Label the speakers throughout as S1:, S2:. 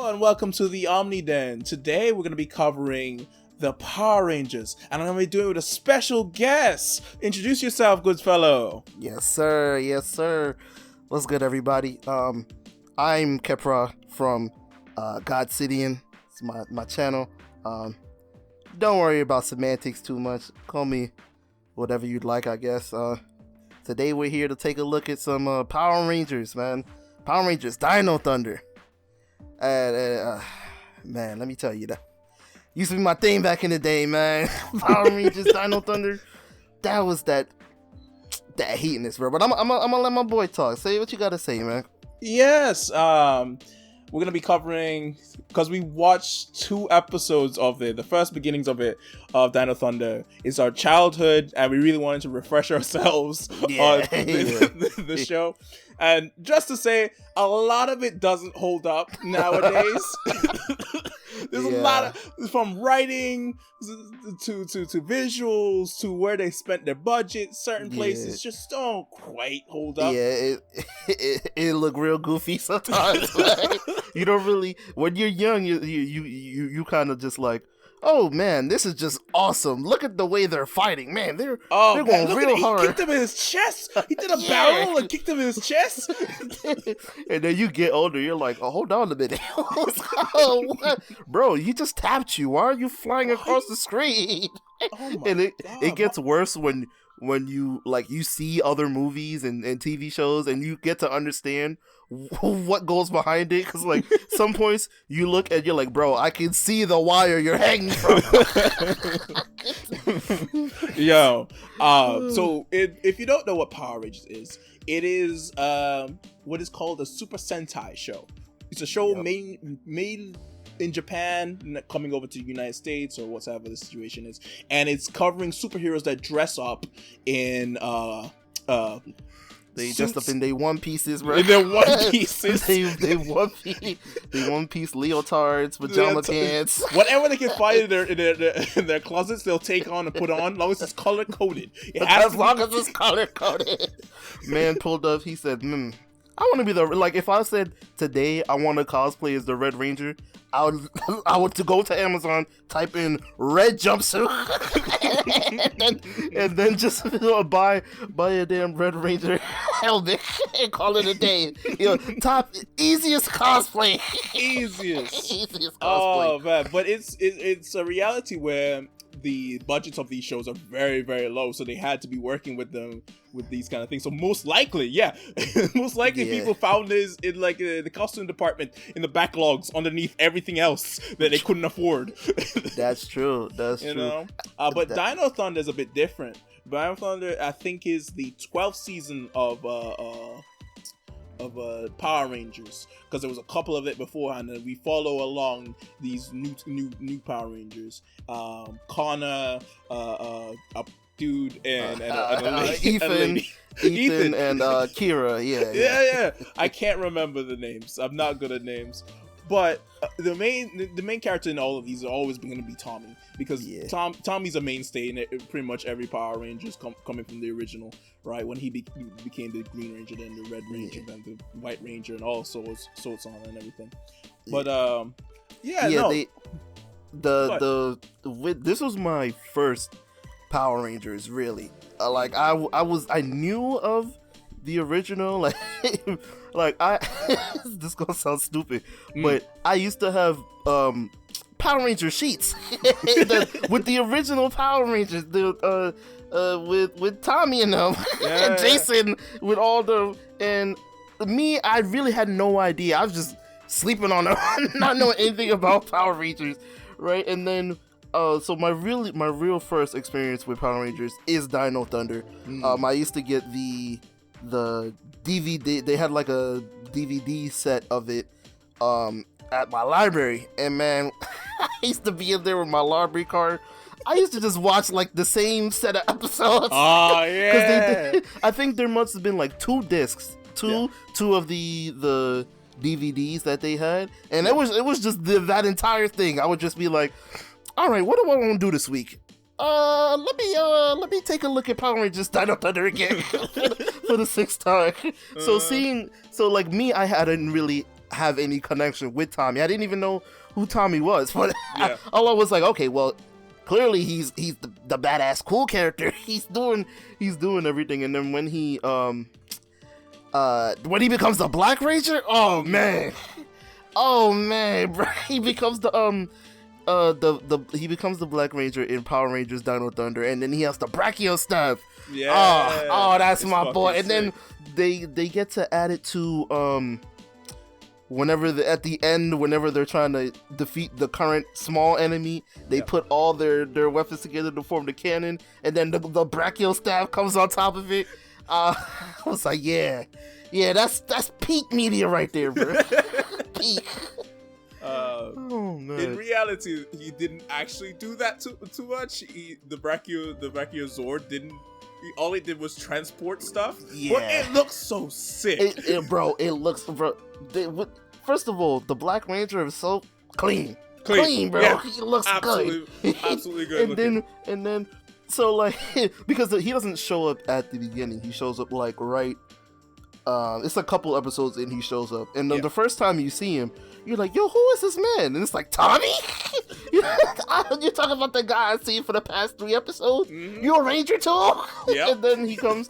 S1: and welcome to the Omni Den. Today we're going to be covering the Power Rangers, and I'm going to be doing it with a special guest. Introduce yourself, good fellow.
S2: Yes, sir. Yes, sir. What's good, everybody? I'm Kepra from Godsidian. It's my channel. Don't worry about semantics too much. Call me whatever you'd like, I guess. Today we're here to take a look at some Power Rangers, man. Power Rangers Dino Thunder. Man, let me tell you, that used to be my thing back in the day, man. Power Rangers Dino Thunder. That was that heatness, bro. But I'm gonna let my boy talk. Say what you gotta say, man.
S1: Yes, we're gonna be covering, because we watched 2 episodes of it, the first beginnings of Dino Thunder. It's our childhood, and we really wanted to refresh ourselves on the show. And just to say, a lot of it doesn't hold up nowadays. There's a lot of, from writing to visuals to where they spent their budget. Certain places just don't quite hold up.
S2: Yeah, it look real goofy sometimes. Like, you don't really, when you're young, you kind of just like, oh man, this is just awesome. Look at the way they're fighting, man. They're going real hard.
S1: He kicked him in his chest. He did a barrel and kicked him in his chest.
S2: And then you get older, you're like, oh, hold on a minute. What? Bro, he just tapped you. Why are you flying across the screen? And it gets worse when you you see other movies and TV shows and you get to understand what goes behind it, because like some points you look and you're like, bro, I can see the wire you're hanging from.
S1: Yo, so if you don't know what Power Rangers is, it is what is called a Super Sentai show. It's a show made in Japan, coming over to the United States or whatever the situation is, and it's covering superheroes that dress up in
S2: they dressed up in their one pieces, bro.
S1: In their one pieces.
S2: they one piece leotards, pajama pants.
S1: Whatever they can find in their closets, they'll take on and put on, as long as it's color coded.
S2: As long as it's color coded. Man pulled up. He said, I want to be if I said today I want to cosplay as the Red Ranger, I would to go to Amazon, type in red jumpsuit, and then just buy a damn Red Ranger helmet and call it a day. Top easiest cosplay.
S1: Easiest
S2: cosplay.
S1: Oh man, but it's a reality where the budgets of these shows are very, very low, so they had to be working with these kind of things. So most likely people found this in the costume department, in the backlogs underneath everything else that they couldn't afford.
S2: That's true. That's true.
S1: Know? But Dino Thunder is a bit different. Dino Thunder, I think, is the 12th season of Power Rangers, because there was a couple of it beforehand, and we follow along these new Power Rangers. Connor, a dude, and
S2: Ethan and Kira. Yeah.
S1: I can't remember the names. I'm not good at names. But the main character in all of these are always going to be Tommy, because Tommy's a mainstay in pretty much every Power Rangers coming from the original, right? When he became the Green Ranger, then the Red Ranger, then the White Ranger, and all sorts on and everything. But
S2: this was my first Power Rangers, really. I knew of the original, this gonna sound stupid, but I used to have Power Ranger sheets with the original Power Rangers, with Tommy and them, and Jason with all the, and me, I really had no idea. I was just sleeping on them, not knowing anything about Power Rangers, right? And then so my real first experience with Power Rangers is Dino Thunder. I used to get the DVD. They had like a DVD set of it at my library, and man, I used to be in there with my library card. I used to just watch the same set of episodes.
S1: Oh yeah.
S2: I think there must have been 2 discs, two of the DVDs that they had, and it was just that entire thing. I would just be like, all right, what do I want to do this week? Let me take a look at Power Rangers Dino Thunder again for the 6th time. So me, I hadn't really have any connection with Tommy. I didn't even know who Tommy was, but all I was like, okay, well, clearly he's the badass cool character. He's doing everything. And then when he becomes the Black Ranger, oh man, bro, he becomes the Black Ranger in Power Rangers Dino Thunder, and then he has the Brachio Stab. Yeah. That's my boy. And then they get to add it to at the end, whenever they're trying to defeat the current small enemy, they put all their weapons together to form the cannon, and then the Brachio Stab comes on top of it. I was like, yeah, that's peak media right there, bro. Peak.
S1: Oh man! In reality, he didn't actually do that too much. The Brachio Zord didn't. All he did was transport stuff. Yeah, but it looks so sick.
S2: It looks, bro. First of all, the Black Ranger is so clean, bro. Yeah, he looks good, absolutely good. and then, so like, because he doesn't show up at the beginning, he shows up like right. It's a couple episodes in he shows up, and the first time you see him, you're like, yo, who is this man? And it's like, Tommy? You're talking about the guy I've seen for the past 3 episodes? Mm-hmm. You're a Ranger too? Yeah. And then he comes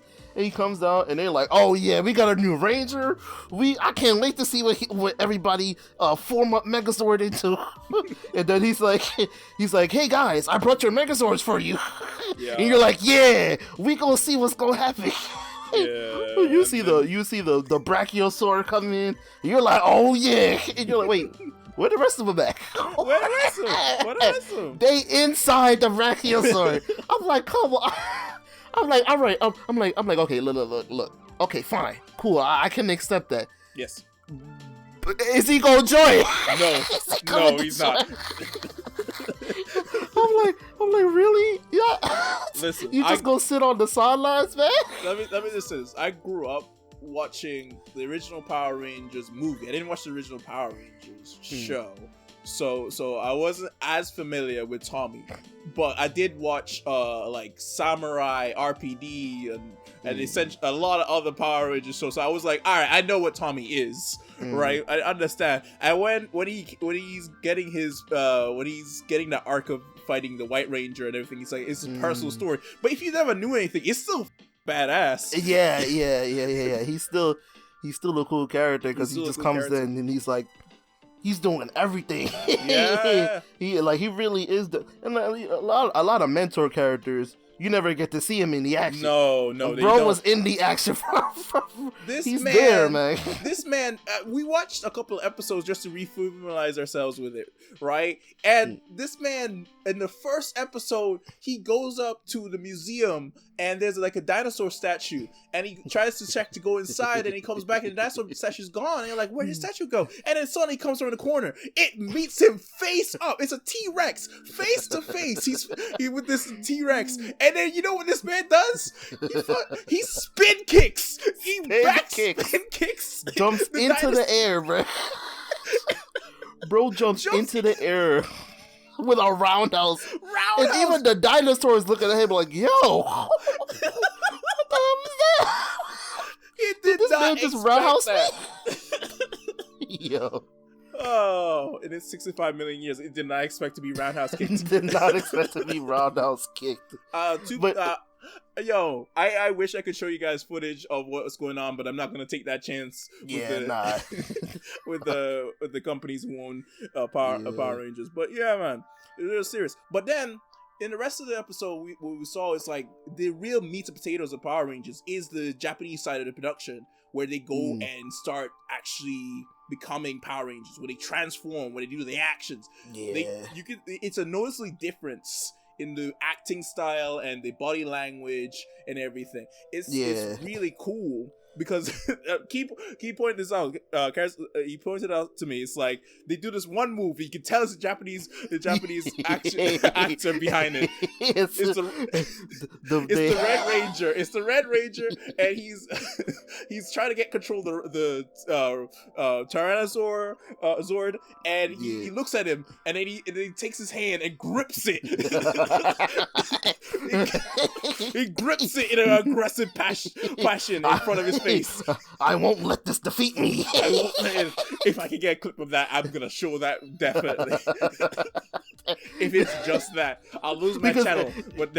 S2: out, and they're like, oh yeah, we got a new Ranger. I can't wait to see what everybody form up Megazord into. And then he's like, hey guys, I brought your Megazords for you. Yeah. And you're like, yeah, we gonna see what's gonna happen. Yeah, you see the Brachiosaur come in. You're like, oh yeah, and you're like, wait, where the rest of them at?
S1: Where the rest of them?
S2: They inside the Brachiosaur. I'm like, come on. I'm like, all right. I'm like, okay, look. Okay, fine, cool. I can accept that.
S1: Yes.
S2: But is he gonna join?
S1: No, he's not.
S2: I'm like, really? Yeah.
S1: Listen,
S2: you just gonna sit on the sidelines, man?
S1: Let me just say this. I grew up watching the original Power Rangers movie. I didn't watch the original Power Rangers show, so I wasn't as familiar with Tommy. But I did watch like Samurai, RPD, and essentially a lot of other Power Rangers shows. So I was like, all right, I know what Tommy is. Right, I understand. And when he's getting the arc of fighting the White Ranger and everything, he's like, it's a personal story. But if you never knew anything, it's still badass.
S2: Yeah. He's still a cool character because he just comes in and he's like, he's doing everything. Yeah, he really is and a lot of mentor characters. You never get to see him in the action.
S1: No,
S2: bro was in the action. He's there, man.
S1: This man, we watched a couple of episodes just to refamiliarize ourselves with it, right? And this man, in the first episode, he goes up to the museum and there's like a dinosaur statue, and he tries to check to go inside, and he comes back and the dinosaur statue's gone, and you're like, where did the statue go? And then suddenly he comes around the corner. It meets him face up. It's a T-Rex, face to face. He's with this T-Rex. And then you know what this man does? He spin kicks. He spin kicks.
S2: Jumps into the air, bro. Bro jumps into the air with a roundhouse. And even the dinosaurs looking at him like, yo, what the hell is that?
S1: He did this not man just roundhouse that.
S2: Yo.
S1: Oh, in its 65 million years, it did not expect to be roundhouse kicked.
S2: Did not expect to be roundhouse kicked.
S1: Yo, I wish I could show you guys footage of what's going on, but I'm not gonna take that chance. With the companies who own Power Rangers. But yeah, man, it's real serious. But then in the rest of the episode, what we saw is like the real meat and potatoes of Power Rangers is the Japanese side of the production, where they go and start actually becoming Power Rangers, where they transform, where they do the actions. Yeah, it's a noticeably difference in the acting style and the body language and everything. It's really cool because keep pointing this out. He pointed out to me. It's like they do this one move. You can tell it's the Japanese action actor behind it. It's the Red Ranger. It's the Red Ranger, and he's trying to get control of the Tyrannosaur Zord, and he looks at him, and then he takes his hand and grips it. He grips it in an aggressive passion in front of his face. face.
S2: I won't let this defeat me.
S1: If I can get a clip of that, I'm gonna show that definitely. If it's just that, I'll lose my channel. But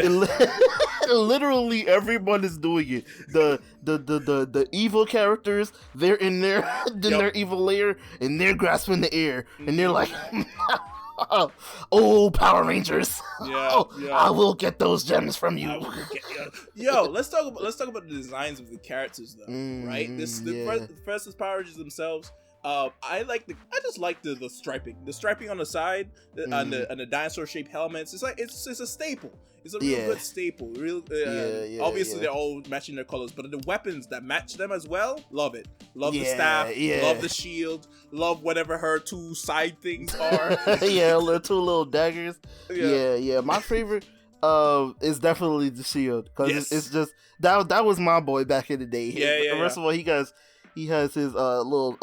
S2: literally everyone is doing it. The evil characters, they're in their evil lair, and they're grasping the air, and they're like, "Oh, Power Rangers! I will get those gems from you."
S1: Yo, let's talk about the designs of the characters though, right? First is Power Rangers themselves. I just like the striping on the side, and the dinosaur shaped helmets. It's a staple. It's a real good staple. Obviously they're all matching their colors, but the weapons that match them as well, love it. Love the staff, love the shield, love whatever her two side things are.
S2: Two little daggers. Yeah. My favorite is definitely the shield, because it's just that was my boy back in the day. First of all, he has his little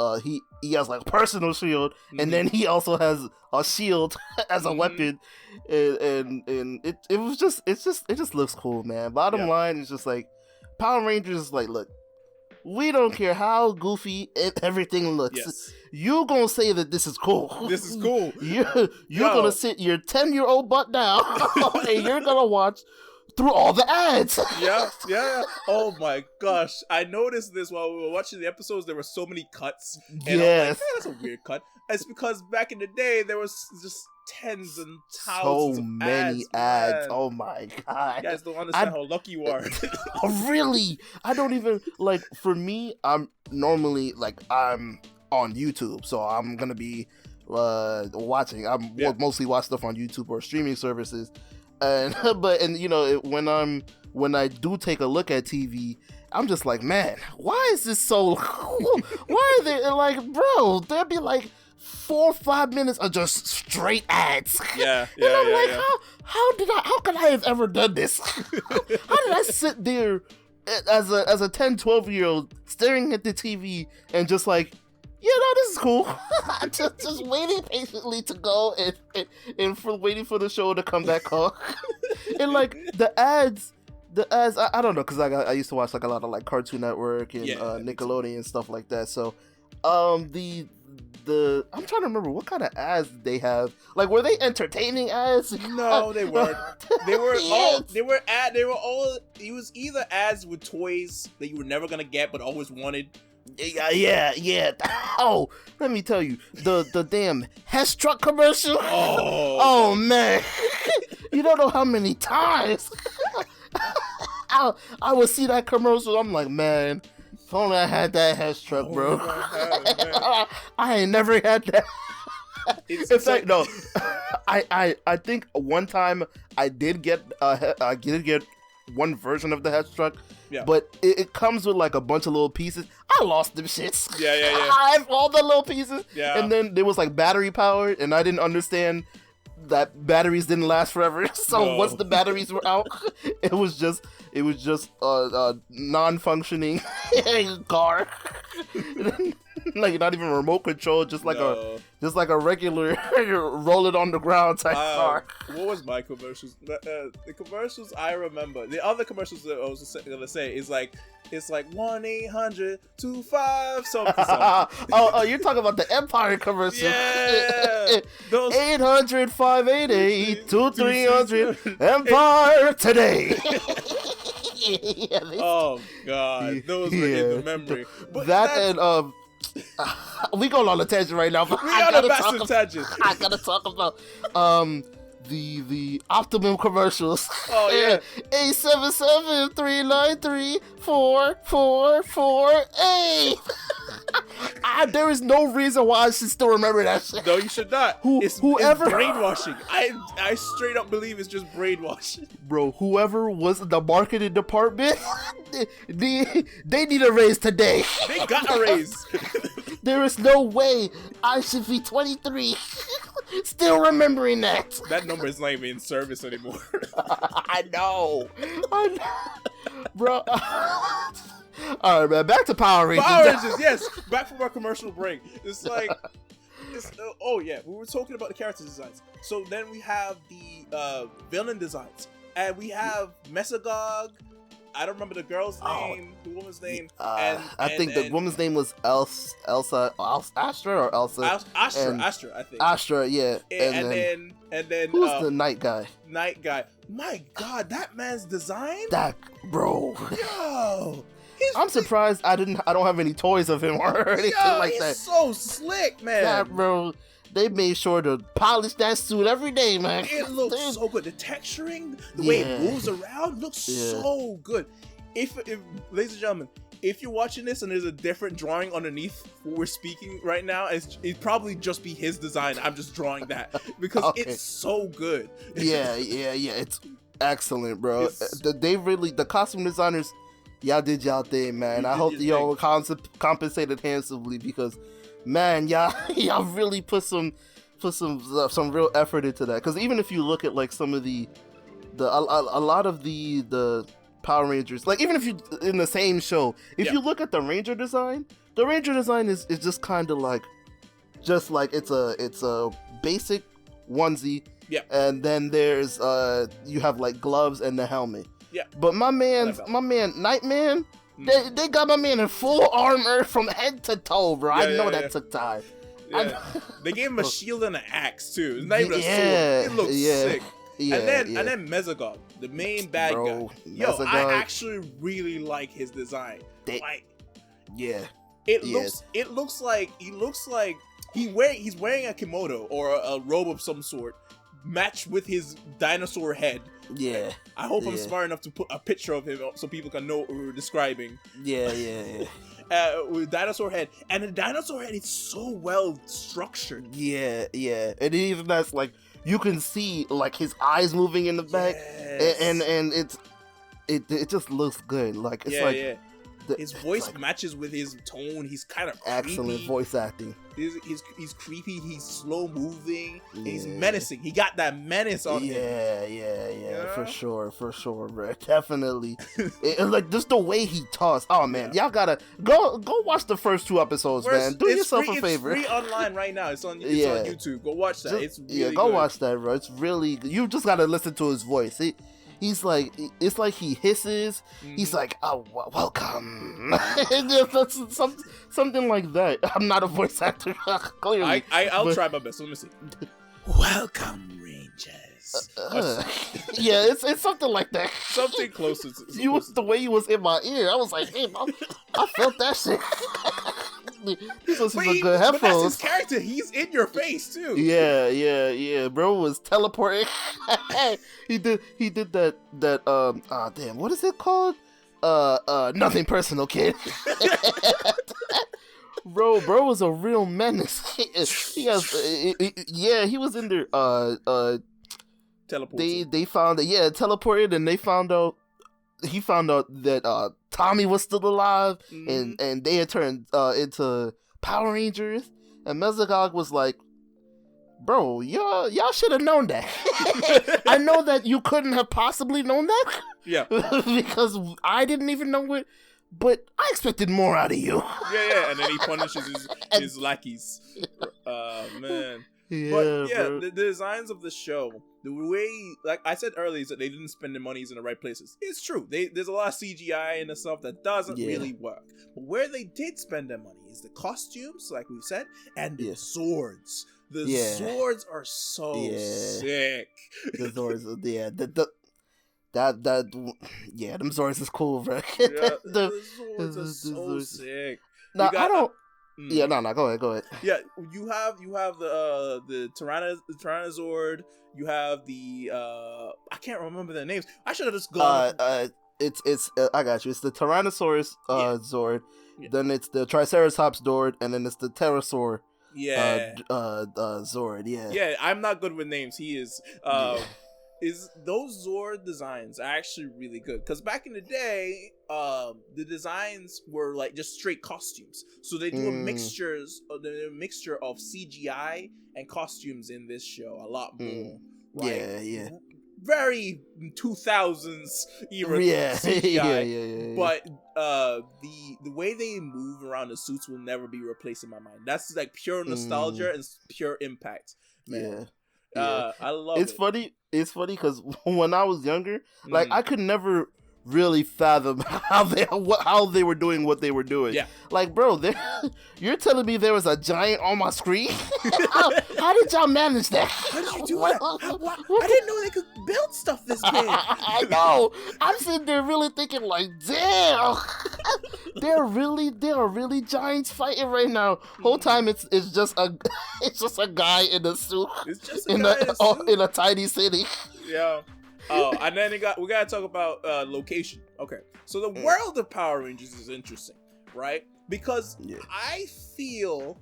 S2: he has like a personal shield, and then he also has a shield as a weapon, and it just looks cool, man. Bottom line is just like Power Rangers is like, look, we don't care how goofy everything looks. You gonna say that this is cool.
S1: This is cool.
S2: You're gonna sit your 10-year-old butt down and you're gonna watch through all the ads.
S1: Yeah. Oh my gosh. I noticed this while we were watching the episodes. There were so many cuts. And I'm like, that's a weird cut. It's because back in the day, there was just tens and thousands
S2: so
S1: of
S2: many ads. Oh my god.
S1: You guys don't understand how lucky you are.
S2: Really? I don't even, like, for me, I'm normally, like, I'm on YouTube, so I'm gonna be watching. I'm mostly watch stuff on YouTube or streaming services. And you know, when I do take a look at TV, I'm just like, man, why is this so? Why are they like, bro? There'd be like 4 or 5 minutes of just straight ads. And I'm like, how could I have ever done this? How did I sit there as a 10, 12-year-old staring at the TV and just like, this is cool. just waiting patiently to go and waiting for the show to come back on. And like the ads, I don't know, because I used to watch like a lot of like Cartoon Network and Nickelodeon and stuff like that. So the I'm trying to remember what kind of ads they have. Like, were they entertaining ads?
S1: No, they weren't. They were all. It was either ads with toys that you were never gonna get but always wanted.
S2: Yeah. Oh, let me tell you, the damn Hess truck commercial. Oh man, you don't know how many times I would see that commercial. I'm like, man, if only I had that Hess truck, bro. I ain't never had that. In fact, no, I think one time I did get one version of the Hess truck. Yeah. But it comes with like a bunch of little pieces. I lost them shits.
S1: Yeah.
S2: I have all the little pieces. Yeah. And then there was like battery powered, and I didn't understand that batteries didn't last forever. So once the batteries were out, it was just a non-functioning car. Like not even remote control, just like a regular roll it on the ground type car.
S1: What was my commercials? The commercials I remember. The other commercials that I was gonna say is like, it's like 1-800-25 something.
S2: Oh, you're talking about the Empire commercial.
S1: Yeah.
S2: 800-588-2300 Empire today.
S1: Oh god, those were in the memory. But
S2: and we going on a tangent right now. But
S1: we on a massive tangent.
S2: I gotta talk about the Optimum commercials.
S1: Oh yeah.
S2: 877-393-4448. There is no reason why I should still remember that shit.
S1: No, you should not. It's brainwashing. I straight up believe it's just brainwashing.
S2: Bro, whoever was in the marketing department, they need a raise today.
S1: They got a raise.
S2: There is no way I should be 23 still remembering that.
S1: That number is not even in service anymore.
S2: I know. Bro. All right, man. Back to Power Rangers.
S1: Power Rangers, yes. Back from our commercial break. It's like, oh yeah, we were talking about the character designs. So then we have the villain designs, and we have Mesogog. I don't remember the girl's name, the woman's name.
S2: I think the woman's name was Astra or Elsa.
S1: Astra, I think.
S2: Astra, yeah.
S1: And then
S2: who's the night guy?
S1: Night guy. My God, that man's design.
S2: That bro.
S1: Yo.
S2: I'm surprised I don't have any toys of him or anything like that.
S1: He's so slick, man.
S2: That bro. They made sure to polish that suit every day, man.
S1: It looks so good. The texturing, the way it moves around, looks so good. If ladies and gentlemen, if you're watching this and there's a different drawing underneath what we're speaking right now, it'd probably just be his design. I'm just drawing that because it's so good.
S2: Yeah. It's excellent, bro. The costume designers, y'all did y'all thing, man. I hope y'all compensated handsomely because, man, y'all really put some real effort into that. Because even if you look at like some of a lot of the Power Rangers, like even if you in the same show, if you look at the Ranger design is just kind of like, just like it's a basic onesie. Yeah. And then there's you have like gloves and the helmet. Yeah. But my man, Nightman, they got my man in full armor from head to toe, bro. I know that took time.
S1: Yeah. They gave him a shield and an axe too. It's not even a sword. It looks sick. Yeah, and then Mesogog, the main bad guy. Yo, Mesogog, I actually really like his design. It looks like he's wearing a kimono or a robe of some sort, matched with his dinosaur head. Yeah. I hope I'm smart enough to put a picture of him so people can know what we're describing. With dinosaur head, and the dinosaur head is so well structured.
S2: Yeah, and even that's like you can see like his eyes moving in the back, and it just looks good. Like it's
S1: his voice matches with his tone. He's kind of
S2: excellent voice acting.
S1: He's creepy. He's slow moving. He's menacing. He got that menace on him.
S2: Yeah, for sure, bro. Definitely. Like just the way he talks. Oh man, y'all gotta go watch the first 2 episodes, man. Do yourself a favor.
S1: It's free online right now. It's on YouTube. Go watch that. It's really
S2: go
S1: good.
S2: Watch that, bro. It's really good. You just gotta listen to his voice. He's like, it's like he hisses. He's like, oh, welcome. Something like that. I'm not a voice actor, clearly.
S1: I'll try my best. Let me see. Welcome, Rangers.
S2: Yeah, it's something like that.
S1: Something closer.
S2: The way he was in my ear, I was like, hey, I felt that shit. These are good headphones. But that's
S1: his character. He's in your face too.
S2: Yeah. Bro was teleporting. he did that. Damn. What is it called? Nothing personal, kid. Bro was a real menace. He was in there.
S1: Teleported.
S2: They found it. Yeah, teleported, and they found out. He found out that Tommy was still alive, and they had turned into Power Rangers, and Mesogog was like, bro, y'all should have known that. I know that you couldn't have possibly known that. Yeah. Because I didn't even know it, but I expected more out of you.
S1: Yeah, and then he punishes his lackeys. Man. The designs of the show, the way, like I said earlier, is that they didn't spend their monies in the right places. It's true. There's a lot of CGI and stuff that doesn't really work. But where they did spend their money is the costumes, like we've said, and the swords. The swords are so sick.
S2: The swords, them swords is cool, bro.
S1: The swords are so sick.
S2: Now, I don't... Yeah, no, go ahead.
S1: Yeah, you have the Tyrannozord. You have the I can't remember their names. I should have just gone.
S2: It's I got you. It's the Tyrannosaurus Zord. Yeah. Then it's the Triceratops Zord, and then it's the Pterosaur. Zord.
S1: Yeah, I'm not good with names. He is. Is those Zord designs are actually really good, because back in the day, the designs were like just straight costumes. So they do a mixture of CGI and costumes in this show a lot more. Right? Yeah. Very 2000s era CGI. But the way they move around the suits will never be replaced in my mind. That's like pure nostalgia and pure impact, man. I love it.
S2: It's funny because when I was younger, like I could never really fathom how they were doing what they were doing.
S1: Yeah.
S2: Like, bro, you're telling me there was a giant on my screen? How did y'all manage that?
S1: How did you do that? I didn't know they could build stuff this big.
S2: I know. I'm sitting there really thinking, like, damn, there are really giants fighting right now. Whole time it's just a guy in a suit.
S1: It's just a guy
S2: in a tiny city.
S1: Yeah. Oh, and then we gotta talk about location. Okay, so the world of Power Rangers is interesting, right? Because I feel,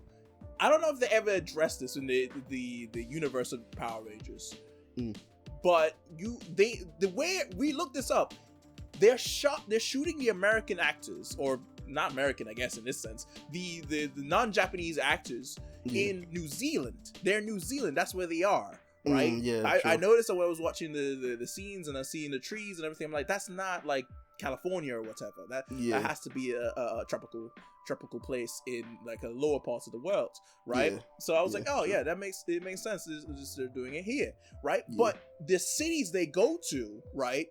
S1: I don't know if they ever addressed this in the universe of Power Rangers, but the way we looked this up, they're shooting the American actors, or not American, I guess in this sense, the non-Japanese actors in New Zealand. They're in New Zealand. That's where they are. Right? I noticed that when I was watching the scenes and I seeing the trees and everything, I'm like, that's not like California or whatever. That has to be a tropical place in like a lower parts of the world, right? So I was like, oh yeah, it makes sense. It's just they're doing it here, right? But the cities they go to, right,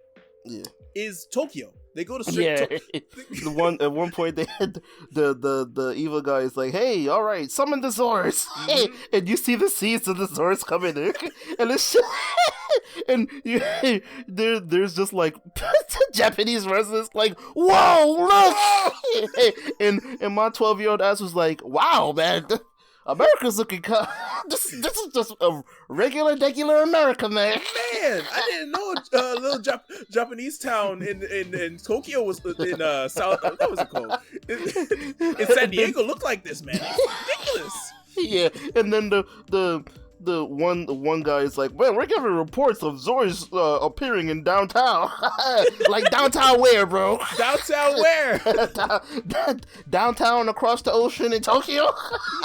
S1: is Tokyo. They go to straight
S2: at one point they had the evil guy is like, hey, all right, summon the Zords. And you see the seeds of the Zords coming in, and it's and there's just like Japanese residents like, whoa, look. and my 12-year-old ass was like, wow, man, America's looking this is just a regular America, man.
S1: Man, I didn't know a little Japanese town in Tokyo was in South. What was it called? In San Diego looked like this, man. It's ridiculous.
S2: Yeah, and then the one guy is like, well, we're getting reports of Zords appearing in downtown. Like, downtown where, bro?
S1: Downtown where?
S2: Downtown across the ocean in Tokyo?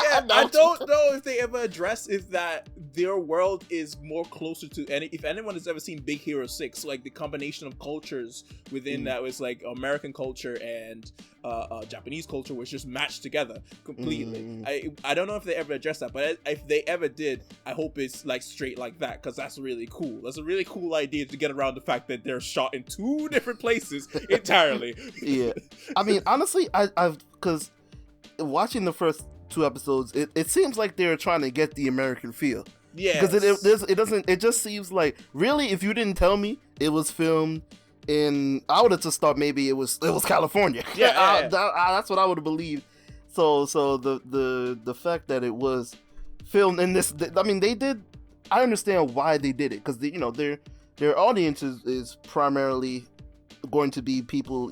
S1: Yeah, I don't know if they ever address if that their world is more closer to if anyone has ever seen Big Hero 6, like the combination of cultures within that was like American culture and Japanese culture was just matched together completely. I don't know if they ever addressed that, but if they ever did, I hope it's like straight like that, because that's really cool. That's a really cool idea to get around the fact that they're shot in two different places entirely. Yeah,
S2: I mean, honestly, I've because watching the first 2 episodes, it seems like they're trying to get the American feel. Yeah, because it doesn't. It just seems like, really, if you didn't tell me it was filmed in, I would have just thought maybe it was California. Yeah, that's what I would have believed. So the fact that it was filmed in this, I mean, they did. I understand why they did it, because their audience is primarily going to be people,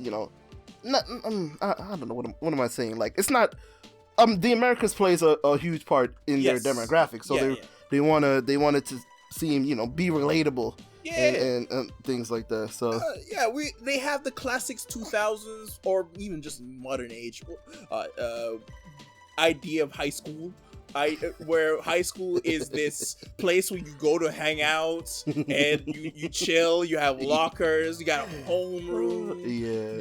S2: not, I don't know what am I saying. Like, it's not. The Americas plays a huge part in their demographic, so they wanted to seem, be relatable. And things like that. So
S1: they have the classics 2000s or even just modern age idea of high school. Where high school is this place where you go to hang out and you chill. You have lockers. You got a homeroom. Yeah.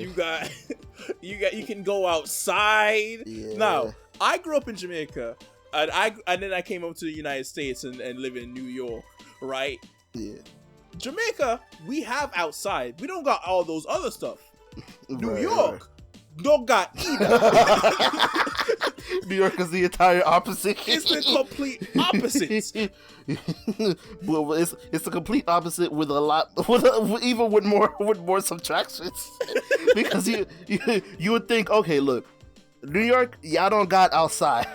S1: You can go outside. Yeah. Now, I grew up in Jamaica, and then I came up to the United States and live in New York, right? Yeah. Jamaica, we have outside. We don't got all those other stuff. New York don't got either.
S2: New York is the entire opposite.
S1: It's the complete opposite.
S2: Well, it's the complete opposite with a lot, even with more subtractions. Because you would think, okay, look, New York, y'all don't got outside,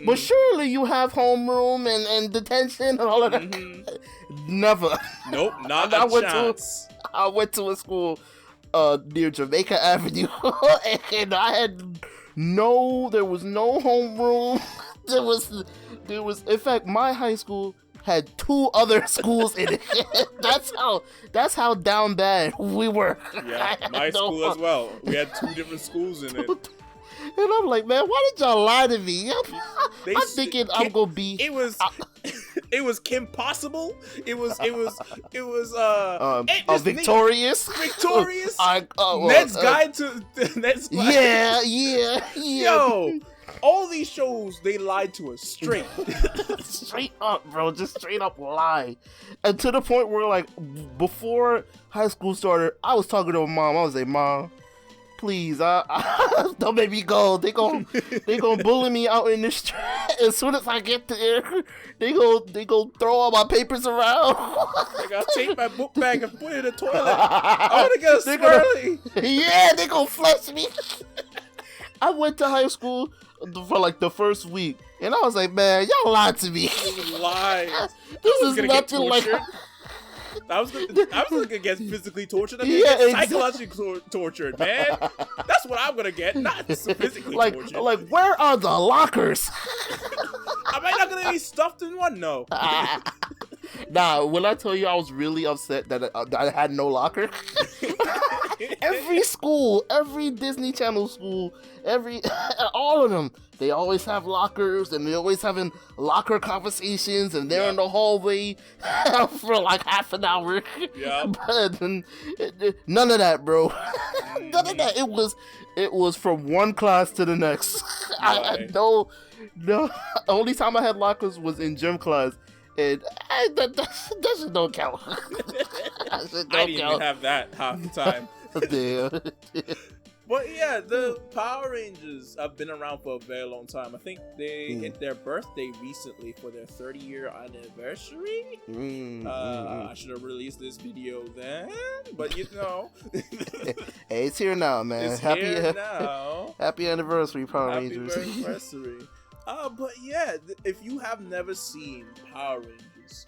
S2: but surely you have homeroom and detention and all of that. Never.
S1: Nope, not a chance.
S2: I went to a school near Jamaica Avenue, and I had there was no homeroom. There was. In fact, my high school had 2 other schools in it. That's how down bad we were.
S1: Yeah, my school as well. We had 2 different schools in it.
S2: And I'm like, man, why did y'all lie to me? I'm thinking I'm gonna be.
S1: It was Kim Possible. It was
S2: Victorious.
S1: Ned's Guide to Ned's Guide.
S2: Yeah.
S1: Yo, all these shows, they lied to us straight.
S2: Straight up, bro. Just straight up lie. And to the point where, like, before high school started, I was talking to my mom. I was like, Mom, please, don't make me go. They gon' bully me out in the street. As soon as I get there, they gon' throw all my papers around.
S1: I gotta take my book bag and put it in the toilet. I wanna get a swirly.
S2: Yeah, they gon' flush me. I went to high school for like the first week, and I was like, man, y'all lied to me.
S1: Lies.
S2: This is nothing like.
S1: I was gonna get physically tortured. I mean, psychologically tortured, man. That's what I'm gonna get, not physically tortured.
S2: Like, where are the lockers?
S1: Am I not gonna be stuffed in one? No.
S2: Nah, when I tell you I was really upset that I had no locker. Every school, every Disney Channel school, all of them, they always have lockers, and they're always having locker conversations, and they're in the hallway for like half an hour. Yeah. But none of that, bro. None of that. It was from one class to the next. Right. No. Only time I had lockers was in gym class. And that shit don't count.
S1: I didn't even have that half the time. But yeah, the Power Rangers have been around for a very long time. I think they hit their birthday recently for their 30-year anniversary. I should have released this video then, but you know.
S2: Hey, it's here now, man.
S1: It's here now.
S2: Happy anniversary, Power Rangers.
S1: Happy anniversary. But yeah, if you have never seen Power Rangers,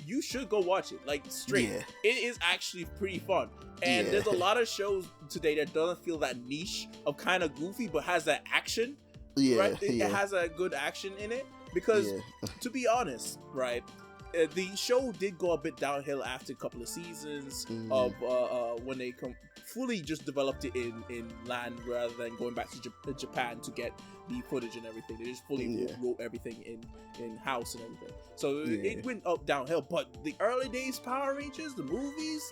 S1: you should go watch it. Like, straight. Yeah. It is actually pretty fun. And there's a lot of shows today that doesn't feel that niche of kind of goofy, but has that action. Yeah. Right? It has a good action in it. Because, to be honest, right, the show did go a bit downhill after a couple of seasons of when they fully just developed it in land rather than going back to Japan to get the footage and everything. They just fully wrote everything in house and everything. So it went up downhill. But the early days Power Rangers, the movies,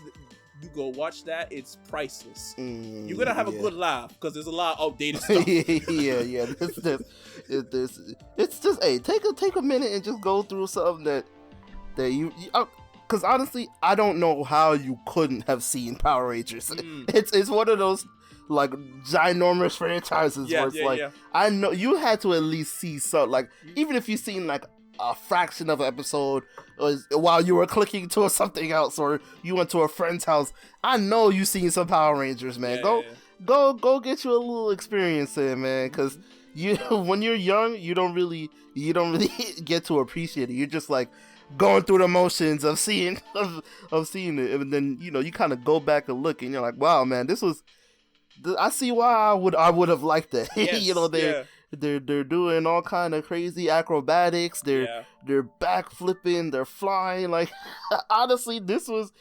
S1: you go watch that. It's priceless. You're gonna have a good laugh because there's a lot of outdated stuff.
S2: yeah. It's just take a minute and just go through something that you because honestly, I don't know how you couldn't have seen Power Rangers. It's one of those like ginormous franchises where it's I know you had to at least see some, like, even if you've seen like a fraction of an episode while you were clicking to something else, or you went to a friend's house, I know you've seen some Power Rangers, man. Go get you a little experience there, man, because when you're young, you don't really get to appreciate it. You're just like going through the motions of seeing it, and then you kind of go back and look, and you're like, wow, man, I see why I would have liked that. Yes, they're doing all kind of crazy acrobatics. They're backflipping. They're flying. Like, honestly, this is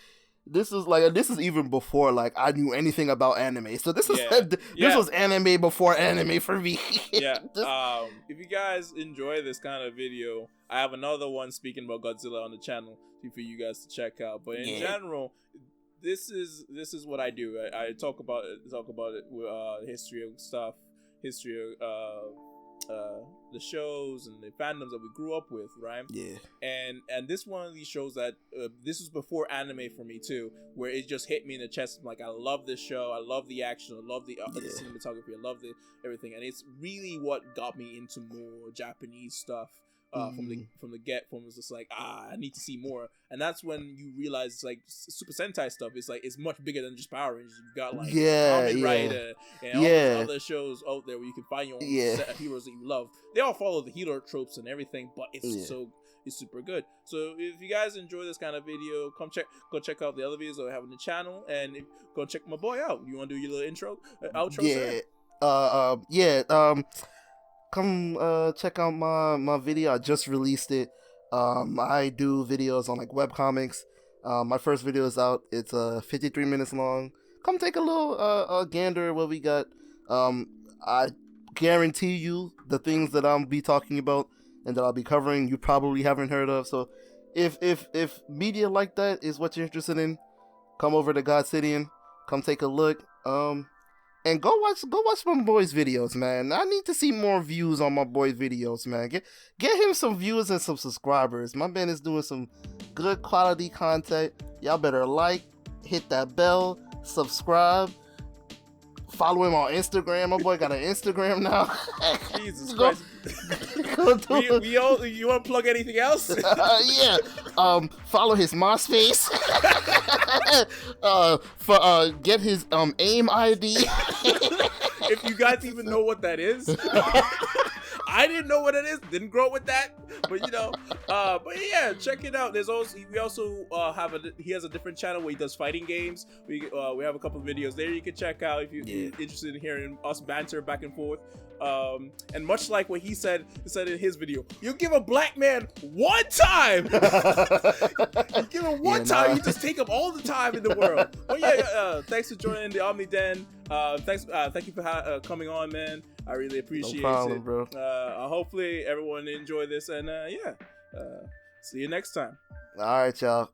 S2: even before like I knew anything about anime. So this was anime before anime for me.
S1: If you guys enjoy this kind of video, I have another one speaking about Godzilla on the channel for you guys to check out. But in general, this is what I do. I talk about it with history of stuff, history of the shows and the fandoms that we grew up with, right? Yeah. And this one of these shows that this was before anime for me too, where it just hit me in the chest. I'm like, I love this show. I love the action. I love the cinematography. I love everything. And it's really what got me into more Japanese stuff. From the get, was just like, I need to see more, and that's when you realize it's like Super Sentai stuff. It's like it's much bigger than just Power Rangers. You've got like Kamen Rider and all these other shows out there where you can find your own set of heroes that you love. They all follow the hero tropes and everything, but it's super good. So if you guys enjoy this kind of video, go check out the other videos that I have on the channel, and go check my boy out. You want to do your little outro?
S2: Come check out my video. I just released it. I do videos on like webcomics. My first video is out. It's 53 minutes long. Come take a little gander at what we got. I guarantee you the things that I'll be talking about and that I'll be covering you probably haven't heard of. So if media like that is what you're interested in, come over to Godsidian. Come take a look. And go watch my boy's videos, man. I need to see more views on my boy's videos, man. Get him some views and some subscribers. My man is doing some good quality content. Y'all better like, hit that bell, subscribe, follow him on Instagram. My boy got an Instagram now.
S1: Jesus Christ. You want to plug anything else?
S2: Yeah. Follow his MySpace. Get his AIM ID.
S1: If you guys even know what that is. I didn't know what it is. Didn't grow up with that, but but yeah, check it out. We also have he has a different channel where he does fighting games. We have a couple of videos there you can check out if you're interested in hearing us banter back and forth. And much like what he said in his video, you give a black man one time. You give him one time, you just take him all the time in the world. But yeah, thanks for joining the Omni Den. Thank you for coming on, man. I really appreciate it. No problem, bro. Hopefully everyone enjoy this, and see you next time.
S2: All right, y'all.